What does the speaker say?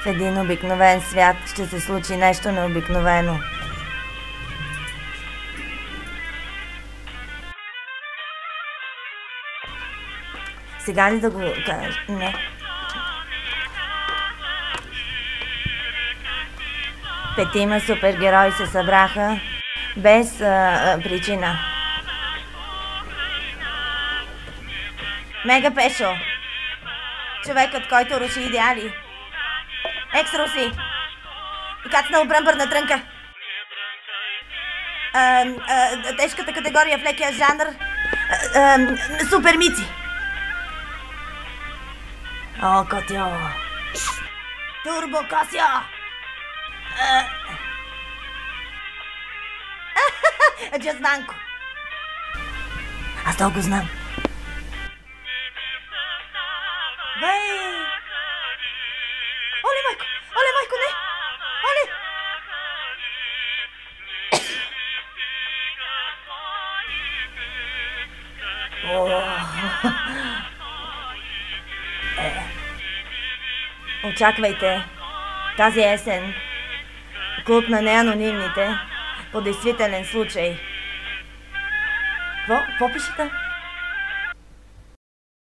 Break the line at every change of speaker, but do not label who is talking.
В един обикновен свят ще се случи нещо необикновено. Сега ли да го кажа? Не. Петима супергерои се събраха без причина. Мега Пешо. Човекът, който руши идеали. Екс-Руси. Кацнал бръмбърна трънка. Тежката категория в лекия жанр. Супермици. О, Котио. Турбо Косио. Джазнанко. Аз толкова знам. Бей! Оле, майко! Оле, майко, не! Оле! Очаквайте тази есен клуб на неанонимните по действителен случай. Какво пишете?